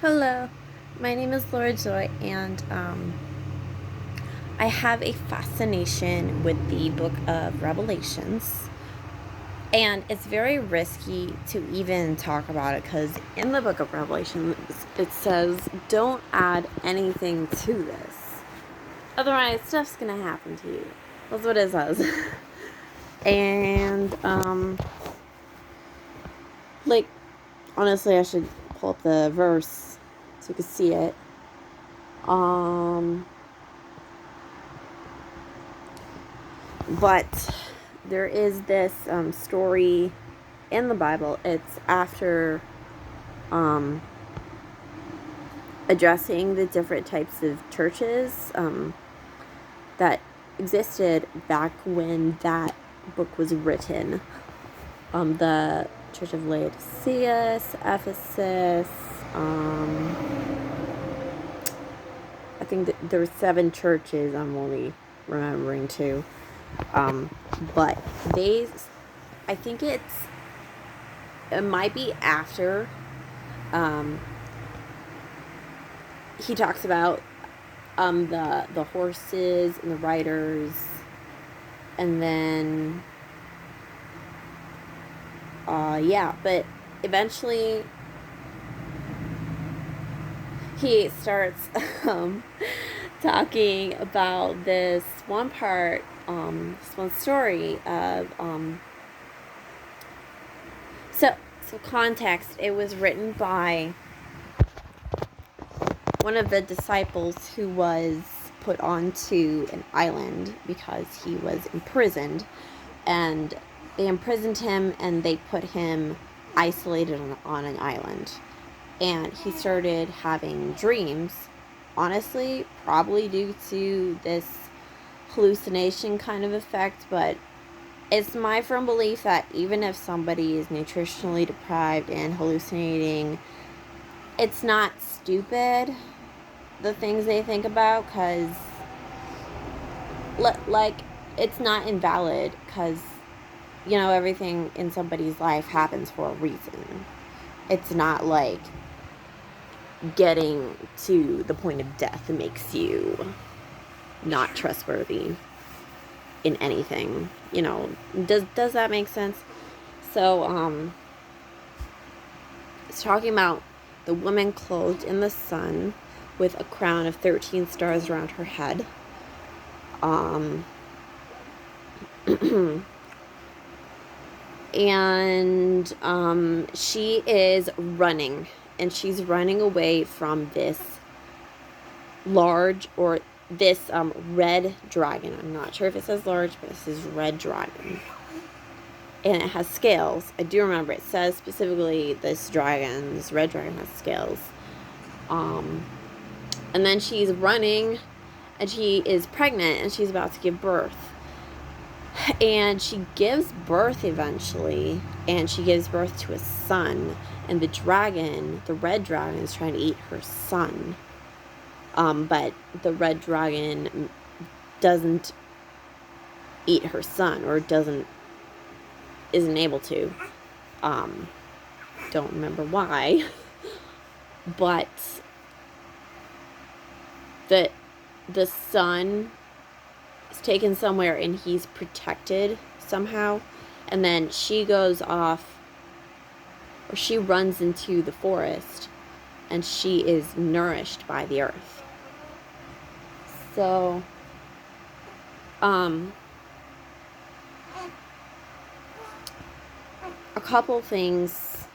Hello, my name is Laura Joy, and I have a fascination with the book of Revelations. And it's very risky to even talk about it because in the book of Revelations it says, don't add anything to this. Otherwise, stuff's gonna happen to you. That's what it says. And, like, honestly, I should pull up the verse so you can see it. But there is this story in the Bible. It's after addressing the different types of churches that existed back when that book was written. The Church of Laodicea, Ephesus. I think that there were 7 churches. I'm only remembering 2. But I think it might be after, he talks about, the horses and the riders, and then, but eventually, he starts, talking about this one part, this one story of, so context, it was written by one of the disciples who was put onto an island because he was imprisoned, and they imprisoned him and they put him isolated on an island, and he started having dreams, honestly, probably due to this hallucination kind of effect. But it's my firm belief that even if somebody is nutritionally deprived and hallucinating, it's not stupid, the things they think about, because like, it's not invalid, because everything in somebody's life happens for a reason. It's not like getting to the point of death makes you not trustworthy in anything. Does that make sense? So it's talking about the woman clothed in the sun with a crown of 13 stars around her head. And she is running, and she's running away from this large, or this red dragon. I'm not sure if it says large, but it says red dragon, and it has scales. I do remember it says specifically this red dragon has scales. And then she's running, and she is pregnant, and she's about to give birth. And she gives birth eventually, and she gives birth to a son, and the red dragon is trying to eat her son. But the red dragon doesn't eat her son, or isn't able to. Don't remember why. But the son is taken somewhere, and he's protected somehow. And then she goes off, or she runs into the forest, and she is nourished by the earth. So, a couple things.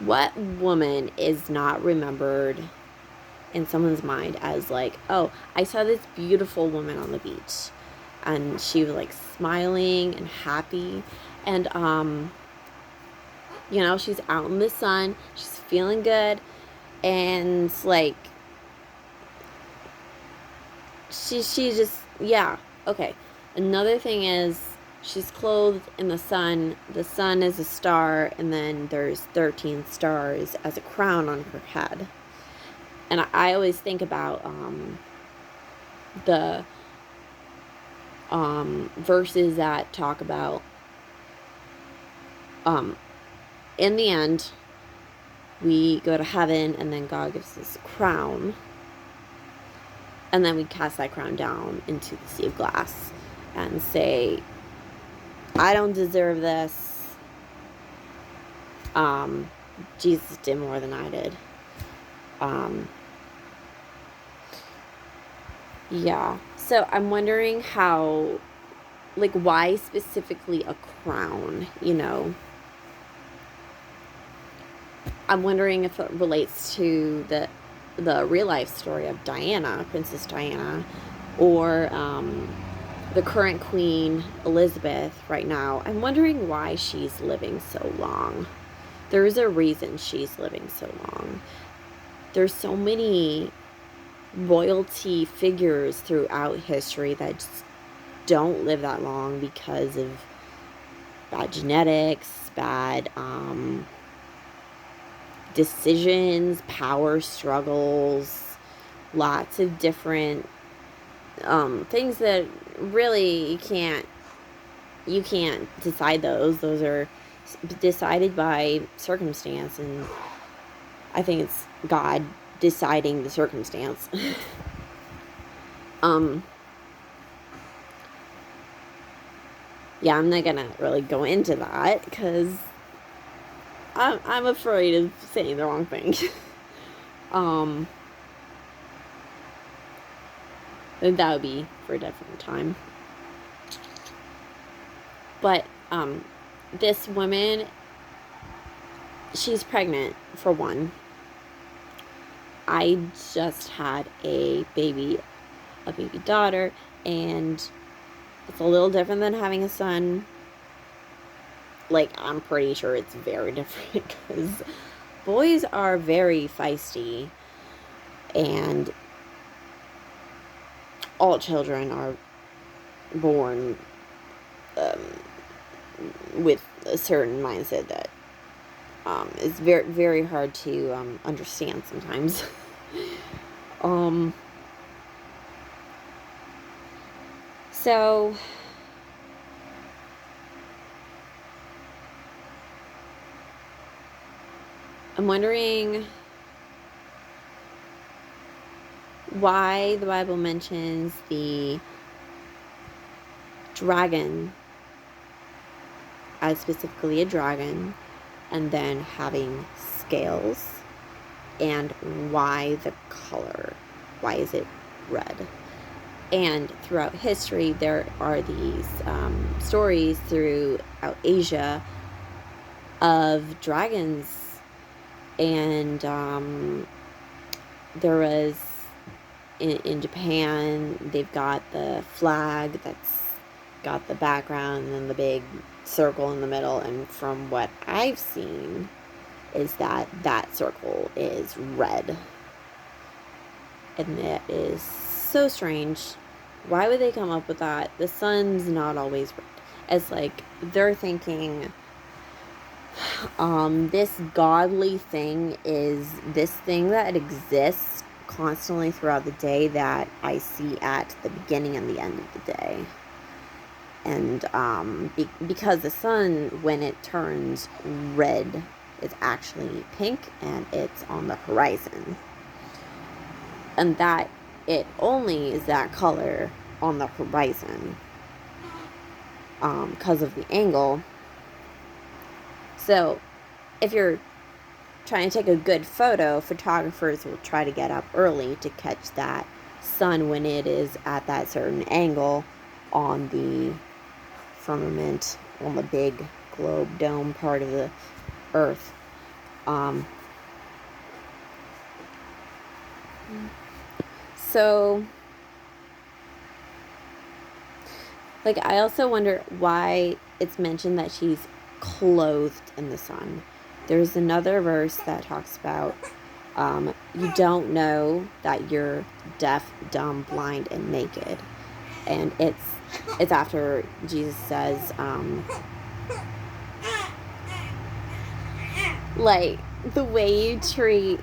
What woman is not remembered in someone's mind as like, oh, I saw this beautiful woman on the beach, and she was like smiling and happy, and she's out in the sun, she's feeling good, and like she just, yeah, okay. Another thing is, she's clothed in the sun. The sun is a star, and then there's 13 stars as a crown on her head. And I always think about the verses that talk about, in the end, we go to heaven, and then God gives us a crown, and then we cast that crown down into the sea of glass and say, I don't deserve this. Jesus did more than I did. Yeah. So I'm wondering how, like, why specifically a crown, you know? I'm wondering if it relates to the real life story of Diana, Princess Diana, or the current Queen Elizabeth right now. I'm wondering why she's living so long. There's a reason she's living so long. There's so many royalty figures throughout history that just don't live that long because of bad genetics, bad decisions, power struggles, lots of different things that really you can't decide those. Those are decided by circumstance, and I think it's God deciding the circumstance. Yeah, I'm not gonna really go into that because I'm afraid of saying the wrong thing. That would be for a different time. But this woman, she's pregnant, for one. I just had a baby daughter, and it's a little different than having a son. Like, I'm pretty sure it's very different because boys are very feisty, and all children are born with a certain mindset that is very, very hard to understand sometimes. So I'm wondering why the Bible mentions the dragon as specifically a dragon, and then having scales, and why the color, why is it red? And throughout history, there are these stories throughout Asia of dragons, and there was in Japan, they've got the flag that's got the background and then the big circle in the middle, and from what I've seen is that circle is red, and that is so strange. Why would they come up with that? The sun's not always red. It's like they're thinking this godly thing is this thing that exists constantly throughout the day that I see at the beginning and the end of the day. And because the sun, when it turns red, is actually pink, and it's on the horizon. And that it only is that color on the horizon because of the angle. So if you're trying to take a good photo, photographers will try to get up early to catch that sun when it is at that certain angle on the firmament, on the big globe dome part of the earth. So, like, I also wonder why it's mentioned that she's clothed in the sun. There's another verse that talks about you don't know that you're deaf, dumb, blind, and naked. And it's after Jesus says, like, the way you treat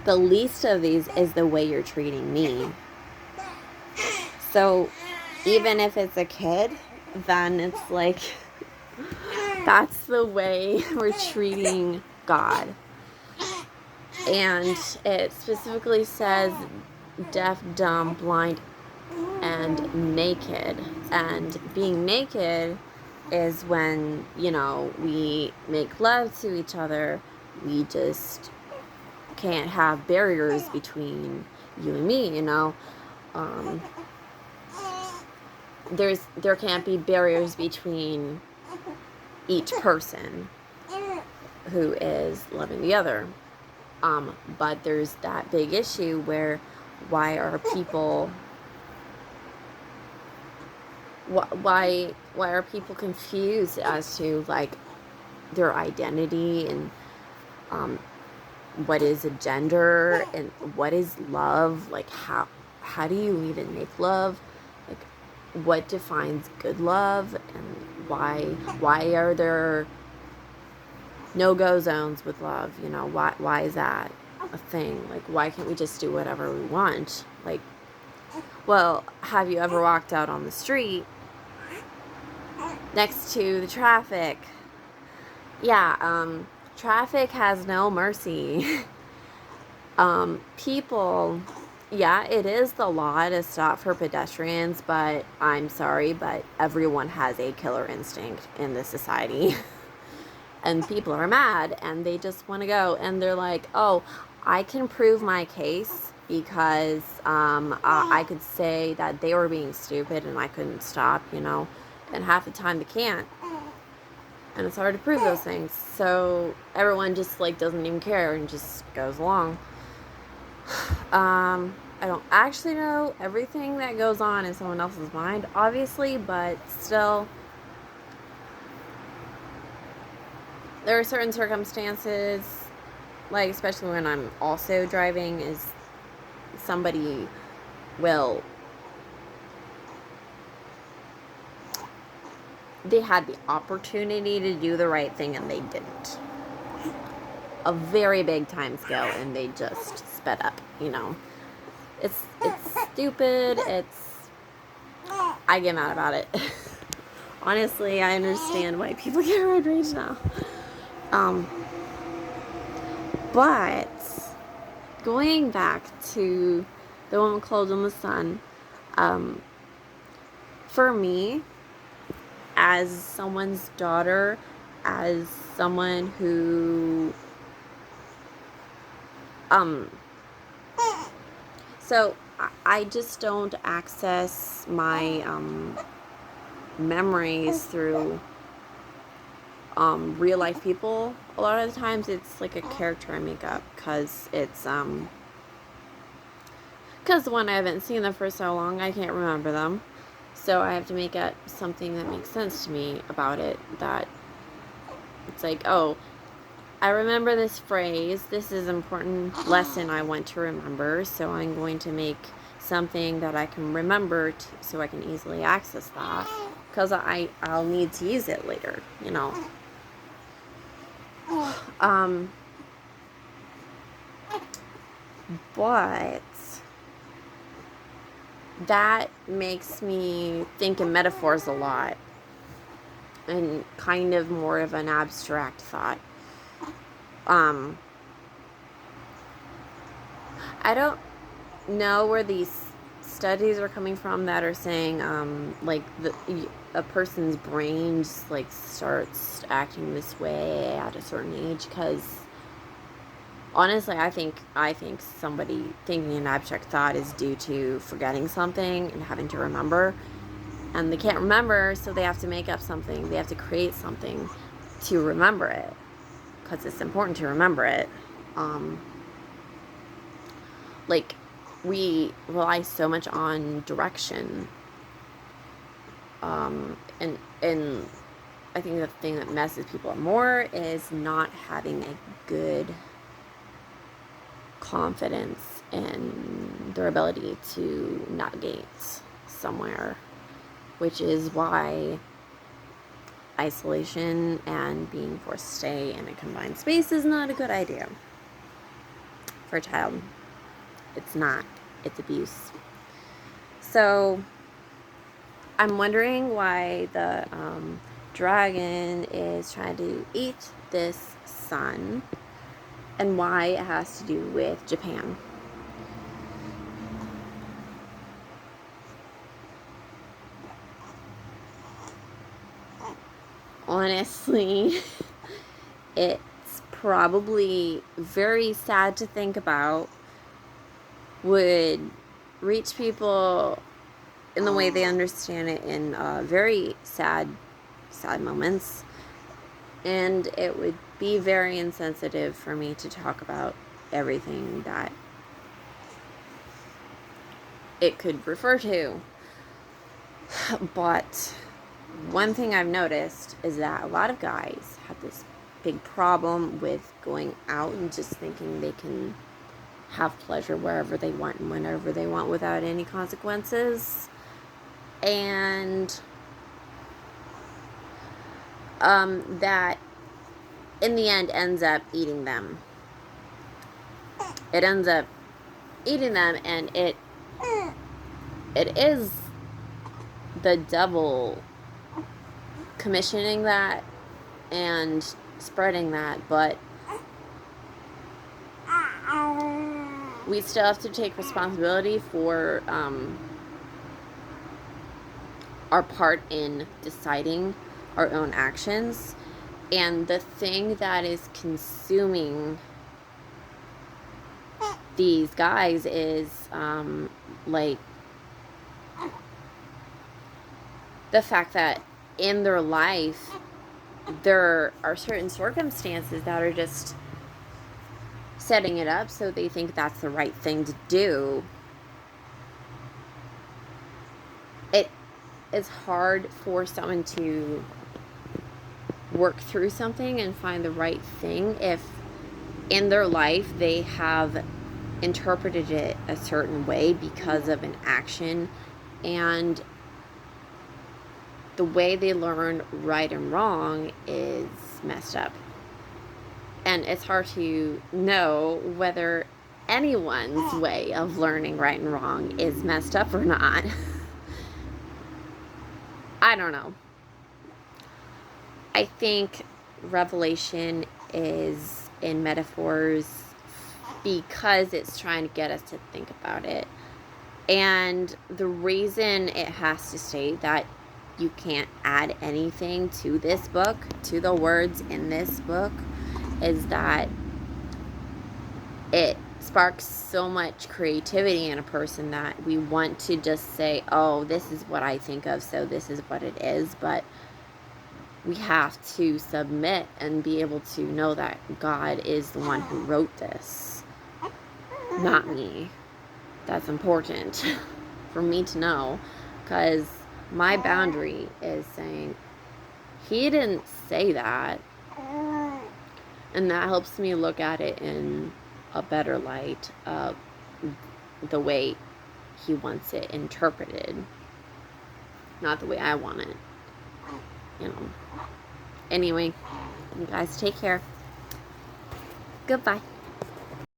the least of these is the way you're treating me. So even if it's a kid, then it's like, that's the way we're treating God. And it specifically says deaf, dumb, blind, and naked. And being naked is when, we make love to each other. We just can't have barriers between you and me, Um, there can't be barriers between each person who is loving the other. But there's that big issue where why are people confused as to like their identity and what is a gender and what is love, like how do you even make love, like what defines good love, and why are there no-go zones with love? Why is that a thing? Like, why can't we just do whatever we want? Like, well, have you ever walked out on the street next to the traffic? Yeah, traffic has no mercy. People, yeah, it is the law to stop for pedestrians, but I'm sorry, but everyone has a killer instinct in this society. And people are mad, and they just want to go, and they're like, oh, I can prove my case because I could say that they were being stupid and I couldn't stop, and half the time they can't. And it's hard to prove those things. So everyone just like doesn't even care and just goes along. I don't actually know everything that goes on in someone else's mind, obviously, but still, there are certain circumstances, like especially when I'm also driving, is somebody will, they had the opportunity to do the right thing and they didn't. A very big time scale, and they just sped up, It's stupid. I get mad about it. Honestly, I understand why people get road rage now. But going back to the woman clothed in the sun, for me, as someone's daughter, as someone who, so I just don't access my memories through real life people. A lot of the times it's like a character I make up because it's because one, I haven't seen them for so long, I can't remember them, so I have to make up something that makes sense to me about it, that it's like, oh, I remember this phrase, this is an important lesson I want to remember, so I'm going to make something that I can remember so I can easily access that, because I'll need to use it later, but that makes me think in metaphors a lot, and kind of more of an abstract thought. I don't know where these studies are coming from that are saying like a person's brain just like starts acting this way at a certain age, because honestly, I think somebody thinking an abstract thought is due to forgetting something and having to remember, and they can't remember, so they have to make up something, they have to create something to remember it, because it's important to remember it. Like, we rely so much on direction, and I think the thing that messes people up more is not having a good confidence in their ability to navigate somewhere, which is why isolation and being forced to stay in a confined space is not a good idea for a child. It's not. It's abuse. So I'm wondering why the dragon is trying to eat this sun. and why it has to do with Japan. Honestly, it's probably very sad to think about, would reach people in the way they understand it in very sad moments, and it would be very insensitive for me to talk about everything that it could refer to. But one thing I've noticed is that a lot of guys have this big problem with going out and just thinking they can have pleasure wherever they want and whenever they want without any consequences. And that in the end ends up eating them. It ends up eating them, and it is the devil commissioning that and spreading that, but we still have to take responsibility for our part in deciding our own actions. And the thing that is consuming these guys is like the fact that in their life there are certain circumstances that are just setting it up so they think that's the right thing to do. It is hard for someone to work through something and find the right thing if in their life they have interpreted it a certain way because of an action, and the way they learn right and wrong is messed up. And it's hard to know whether anyone's way of learning right and wrong is messed up or not. I don't know. I think Revelation is in metaphors because it's trying to get us to think about it. And the reason it has to state that you can't add anything to this book, to the words in this book, is that it sparks so much creativity in a person that we want to just say, oh, this is what I think of, so this is what it is. But we have to submit and be able to know that God is the one who wrote this, not me. That's important for me to know, because my boundary is saying, he didn't say that. And that helps me look at it in a better light of the way he wants it interpreted, not the way I want it, you know. Anyway, you guys take care. Goodbye.